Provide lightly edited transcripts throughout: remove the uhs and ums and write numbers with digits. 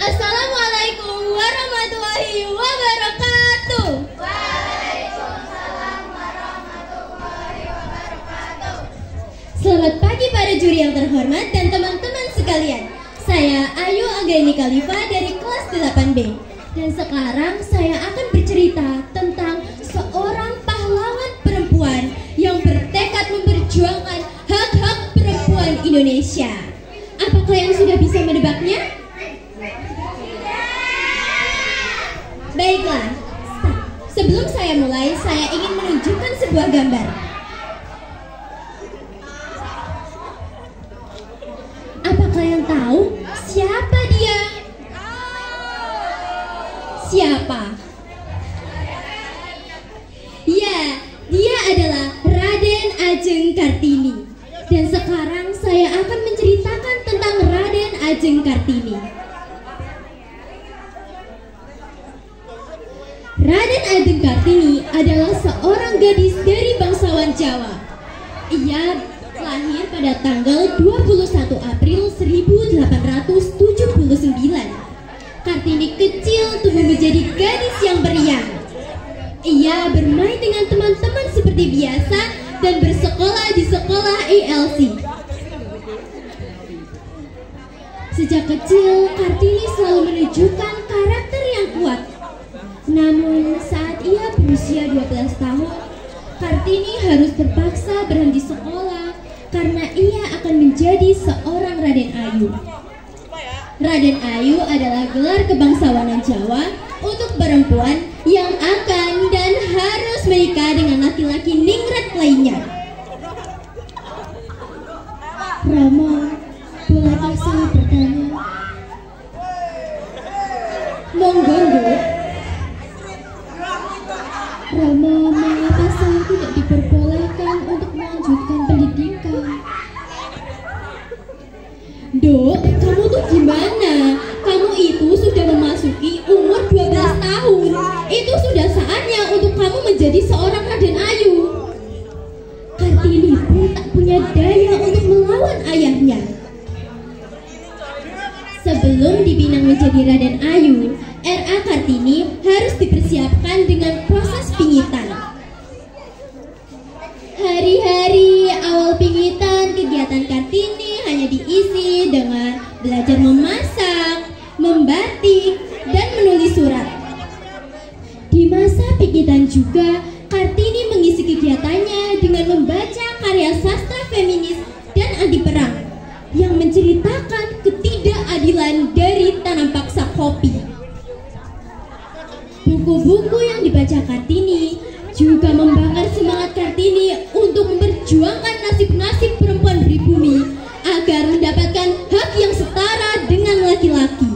Assalamualaikum warahmatullahi wabarakatuh. Waalaikumsalam warahmatullahi wabarakatuh. Selamat pagi para juri yang terhormat dan teman-teman sekalian. Saya Ayu Anggaini Khalifa dari kelas 8B. Dan sekarang saya akan bercerita tentang seorang pahlawan perempuan yang bertekad memperjuangkan hak-hak perempuan Indonesia. Apa kalian sudah bisa menebaknya? Baiklah, sebelum saya mulai, saya ingin menunjukkan sebuah gambar. Apa kalian tahu siapa dia? Siapa? Ya, dia adalah Raden Ajeng Kartini. Dan sekarang saya akan menceritakan tentang Raden Ajeng Kartini. Raden Ajeng Kartini adalah seorang gadis dari bangsawan Jawa. Ia lahir pada tanggal 21 April 1879. Kartini kecil tumbuh menjadi gadis yang periang. Ia bermain dengan teman-teman seperti biasa dan bersekolah di sekolah ILC. Sejak kecil, Kartini selalu menunjukkan karakter yang kuat. Namun saat ia berusia 12 tahun, Kartini harus terpaksa berhenti sekolah karena ia akan menjadi seorang Raden Ayu. Raden Ayu adalah gelar kebangsawanan Jawa untuk perempuan yang akan dan harus menikah dengan laki-laki ningrat lainnya. Rama, bolehkah saya bertanya? Monggo, Nduk. Rama, mengapa saya tidak diperbolehkan untuk melanjutkan pendidikan? Dok, kamu tuh gimana? Kamu itu sudah memasuki umur 12 tahun. Itu sudah saatnya untuk kamu menjadi seorang Raden Ayu. Kartini pun tak punya daya untuk melawan ayahnya. Sebelum dipinang menjadi Raden Ayu, R.A. Kartini harus dipersiapkan dengan proses pingitan. Hari-hari awal pingitan, kegiatan Kartini hanya diisi dengan belajar memasak, membatik, dan menulis surat. Di masa pingitan juga, Kartini mengisi kegiatannya dengan membaca karya sastra feminis dan anti perang yang menceritakan ketidakadilan dari tanam paksa kopi. Buku-buku yang dibaca Kartini juga membakar semangat Kartini untuk memperjuangkan nasib-nasib perempuan pribumi agar mendapatkan hak yang setara dengan laki-laki.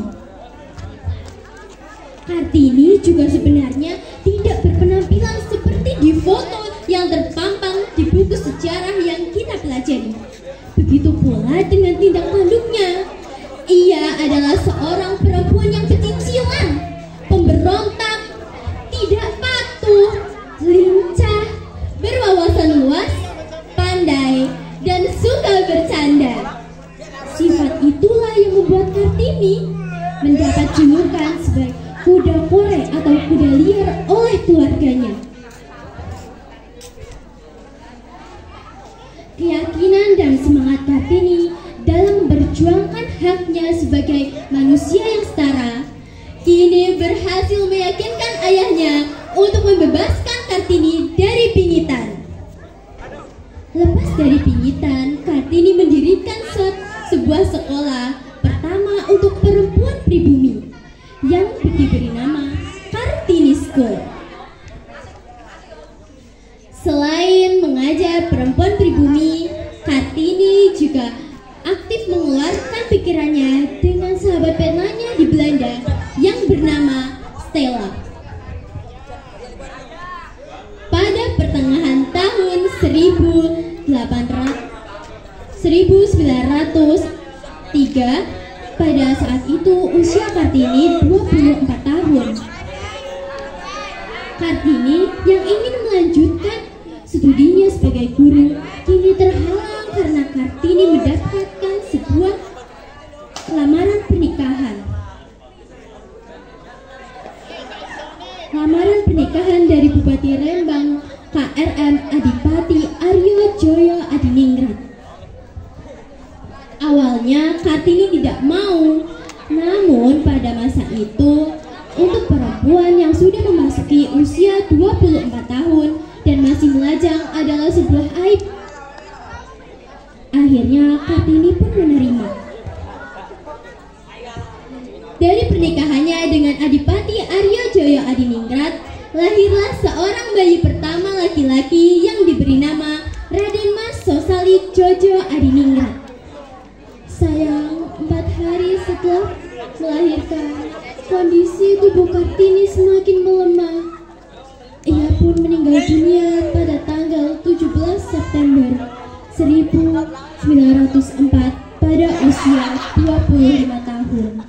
Kartini juga sebenarnya tidak berpenampilan seperti di foto yang terpampang di buku sejarah yang kita pelajari. Begitu pula dengan tindak tanduknya. Ia adalah seorang perempuan yang pecicilan, pemberontak, tidak patuh, lincah, berwawasan luas, pandai, dan suka bercanda. Sifat itulah yang membuat Kartini mendapat julukan sebagai kuda kore atau kuda liar oleh keluarganya. Keyakinan dan semangat Kartini dalam memperjuangkan haknya sebagai manusia yang setara kini berhasil meyakinkan ayahnya untuk membebaskan Kartini dari pingitan. Lepas dari pingitan, Kartini mendirikan sebuah sekolah pertama untuk perempuan pribumi yang diberi nama Kartini School. Selain mengajar perempuan pribumi, Kartini juga aktif mengeluarkan pikirannya dengan sahabat penanya di Belanda yang bernama Stella. Pada pertengahan tahun 1903, pada saat itu usia Kartini 24 tahun. Kartini yang ingin melanjutkan studinya sebagai guru kini terhalang karena Kartini mendapatkan sebuah lamaran pernikahan. pernikahan dari Bupati Rembang KRM Adipati Aryo Joyo Adiningrat. Awalnya Kartini tidak mau, namun pada masa itu untuk perempuan yang sudah memasuki usia 24 tahun dan masih melajang adalah sebuah aib. Akhirnya Kartini pun menerima. Dari pernikahannya dengan Adipati Aryo Joyo Adiningrat, lahirlah seorang bayi pertama laki-laki yang diberi nama Raden Mas Sosali Jojo Adiningrat. Sayang, 4 hari setelah melahirkan, kondisi tubuh Kartini semakin melemah. Ia pun meninggal dunia pada tanggal 17 September 1904 pada usia 25 tahun.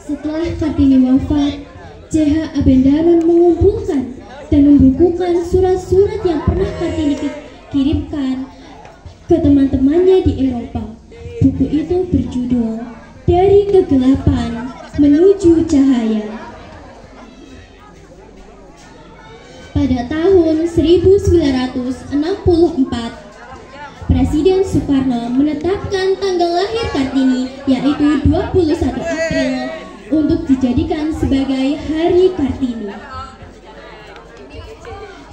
Setelah Kartini wafat, C.H. Abendanon mengumpulkan dan membukukan surat-surat yang pernah Kartini kirimkan ke teman-temannya di Eropa. Buku itu berjudul Dari Kegelapan Menuju Cahaya. Pada tahun 1964, Presiden Soekarno menetapkan tanggal lahir Kartini, yaitu 21 April, untuk dijadikan sebagai Hari Kartini.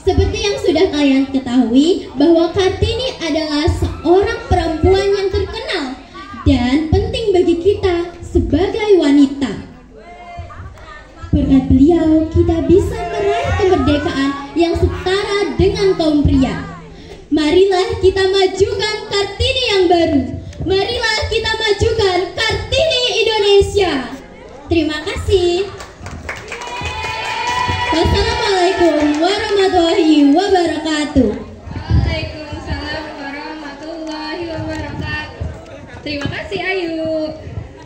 Seperti yang sudah kalian ketahui, bahwa Kartini adalah seorang perempuan yang terkenal dan penting bagi kita sebagai wanita. Berkat beliau, kita bisa meraih kemerdekaan yang setara dengan kaum pria. Marilah kita majukan Kartini yang baru. Marilah kita majukan Kartini Indonesia. Terima kasih. Wassalamualaikum warahmatullahi wabarakatuh. Waalaikumsalam warahmatullahi wabarakatuh. Terima kasih Ayu.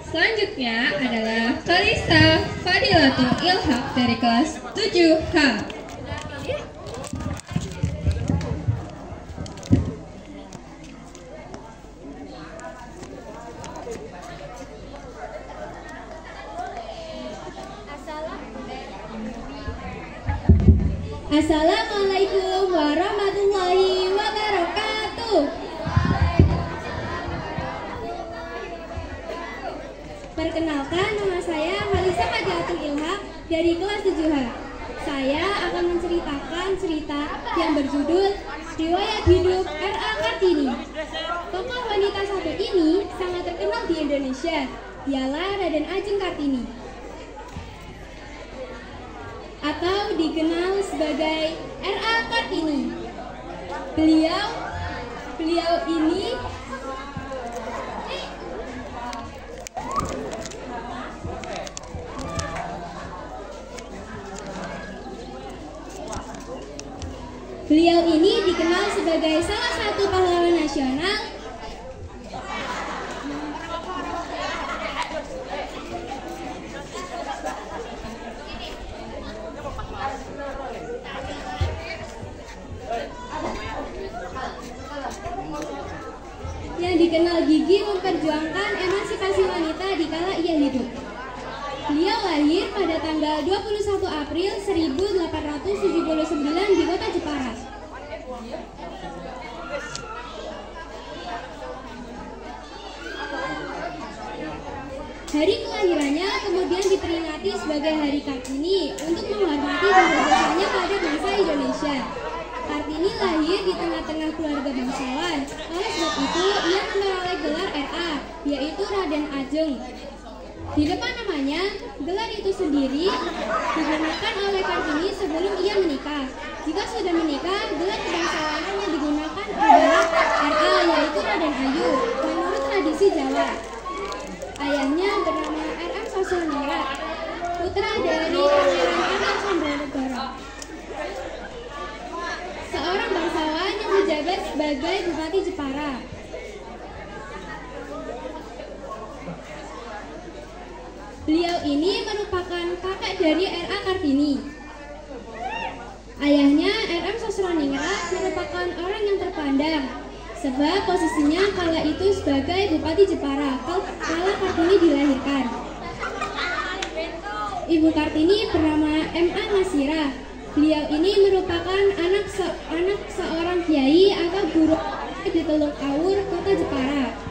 Selanjutnya adalah Kalisa Fadilatul Ilham dari kelas 7H. Assalamualaikum warahmatullahi wabarakatuh. Perkenalkan, nama saya Kalisa Fadilatul Ilham dari kelas 7H. Saya akan menceritakan cerita yang berjudul Riwayat Hidup R.A. Kartini. Tokoh wanita satu ini sangat terkenal di Indonesia. Dialah Raden Ajeng Kartini, atau dikenal sebagai R.A. Kartini. Beliau ini dikenal sebagai salah satu pahlawan nasional yang dikenal gigih memperjuangkan emansipasi wanita dikala ia hidup. Beliau lahir pada tanggal 21 April 1879 di kota Jepara. Hari kelahirannya kemudian diperingati sebagai Hari Kartini untuk menghormati jasanya pada bangsa Indonesia. Kartini lahir di tengah-tengah keluarga bangsawan. Oleh sebab itu, ia memperoleh gelar RA, yaitu Raden Ajeng. Di depan namanya, gelar itu sendiri digunakan oleh Kartini sebelum ia menikah. Jika sudah menikah, gelar kebangsawanan yang digunakan adalah RA, yaitu Raden Ayu, menurut tradisi Jawa. Ayahnya bernama R.M. Sosroningrat, putra dari Pangeran R.M. Sambonegara, seorang bangsawan yang menjabat sebagai Bupati Jepara. Beliau ini merupakan kakek dari R.A. Kartini. Ayahnya R.M. Sosroningrat merupakan orang yang terpandang, sebab posisinya kala itu sebagai Bupati Jepara kala Kartini dilahirkan. Ibu Kartini bernama M.A. Nasira. Beliau ini merupakan anak seorang kiai atau guru di Teluk Awur, Kota Jepara.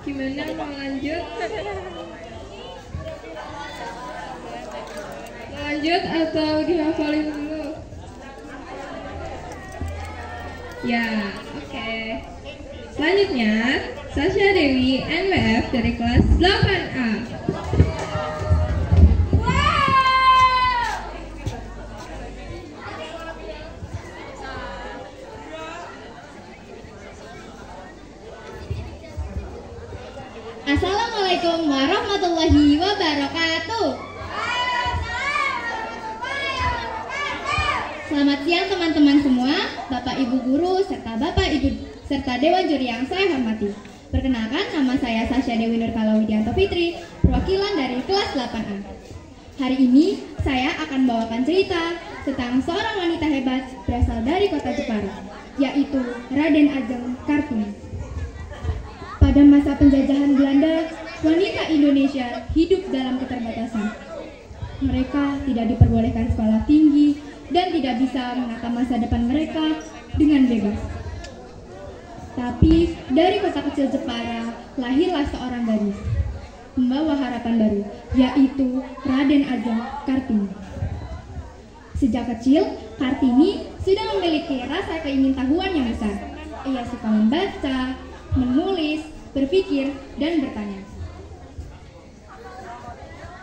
Gimana, mau lanjut? Lanjut atau dihafalin dulu? Ya, oke. Selanjutnya, Sasha Dewi NWF dari kelas 8A. Assalamualaikum warahmatullahi wabarakatuh. Selamat siang teman-teman semua, Bapak Ibu guru serta Bapak Ibu serta Dewan Juri yang saya hormati. Perkenalkan, nama saya Sasha Dewi Nurkala Widianto Fitri, perwakilan dari kelas 8A. Hari ini saya akan membawakan cerita tentang seorang wanita hebat berasal dari kota Jepara, yaitu Raden Ajeng Kartini. Pada masa penjajahan Belanda, wanita Indonesia hidup dalam keterbatasan. Mereka tidak diperbolehkan sekolah tinggi dan tidak bisa menata masa depan mereka dengan bebas. Tapi dari kota kecil Jepara lahirlah seorang gadis membawa harapan baru, yaitu Raden Ajeng Kartini. Sejak kecil, Kartini sudah memiliki rasa keingintahuan yang besar. Ia suka membaca, menulis, berpikir, dan bertanya.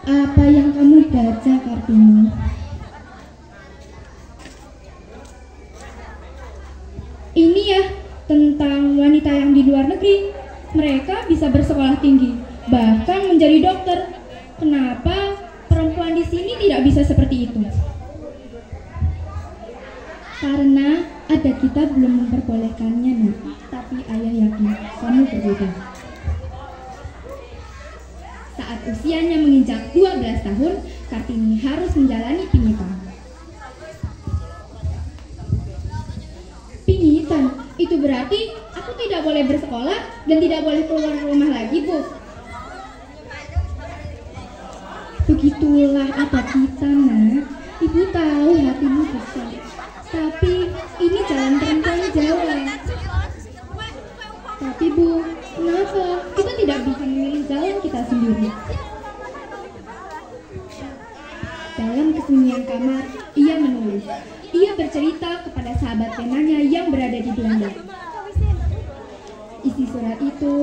Apa yang kamu baca, Kartini? Ini ya, tentang wanita yang di luar negeri. Mereka bisa bersekolah tinggi, bahkan menjadi dokter. Kenapa perempuan di sini tidak bisa seperti itu? Karena ada kita belum memperbolehkannya, Nak. Tapi ayah yakin kamu berbeda. Saat usianya menginjak 12 tahun, Kartini harus menjalani pingitan. Pingitan? Itu berarti aku tidak boleh bersekolah dan tidak boleh keluar rumah lagi, Bu. Begitulah adat kita, Nak. Ibu tahu hatimu besar. Tapi ini jalan perempuan Jawa. Tapi Bu, kenapa kita tidak bisa memilih jalan kita sendiri? Dalam kesunyian kamar, ia menulis. Ia bercerita kepada sahabat penanya yang berada di Belanda. Isi surat itu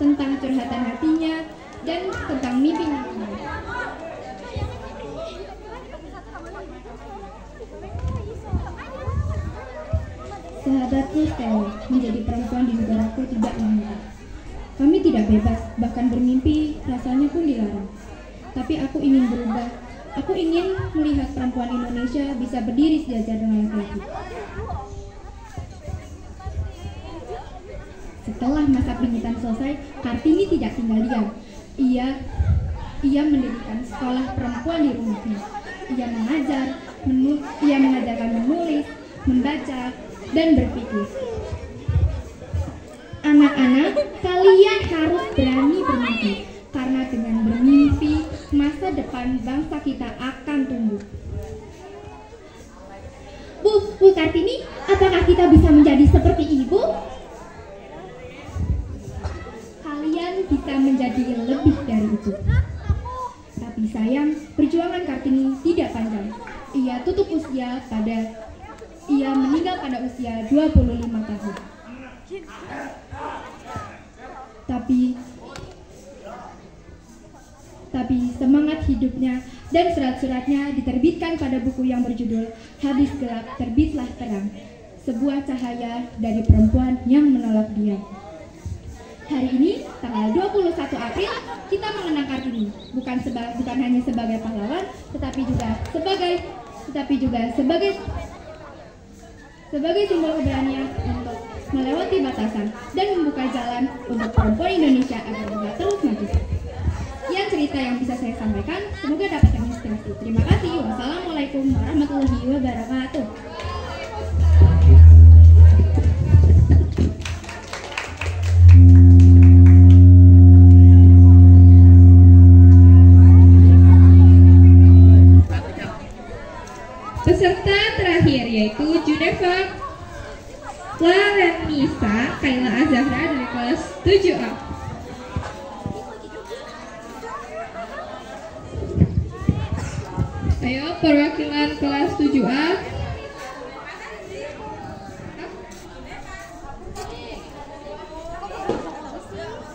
tentang curhatan hatinya dan tentang mimpi-mimpinya. Sahabatku Stella, menjadi perempuan di negaraku tidak mudah. Kami tidak bebas, bahkan bermimpi rasanya pun dilarang. Tapi aku ingin berubah. Aku ingin melihat perempuan Indonesia bisa berdiri sejajar dengan laki-laki. Setelah masa pingitan selesai, Kartini tidak tinggal diam. Ia mendirikan sekolah perempuan di rumahnya. Ia mengajarkan menulis, membaca, dan berpikir. Anak-anak, kalian harus berani bermimpi, karena dengan bermimpi, masa depan bangsa kita akan tumbuh. Bu Kartini, apakah kita bisa menjadi seperti Ibu? Kalian bisa menjadi lebih dari itu. Tapi sayang, perjuangan Kartini tidak panjang. Ia meninggal pada usia 25 tahun. Tapi semangat hidupnya dan surat-suratnya diterbitkan pada buku yang berjudul Habis Gelap Terbitlah Terang, sebuah cahaya dari perempuan yang menolak diam. Hari ini, tanggal 21 April, kita mengenang Kartini, bukan hanya sebagai pahlawan, tetapi juga sebagai simbol keberanian untuk melewati batasan dan membuka jalan untuk perempuan Indonesia agar bisa terus maju. Sekian cerita yang bisa saya sampaikan, semoga dapat terinspirasi. Terima kasih. Wassalamualaikum warahmatullahi wabarakatuh. Peserta terakhir yaitu Juneva Clarenisa Kaila Azahra dari kelas 7A. Ayo perwakilan kelas 7A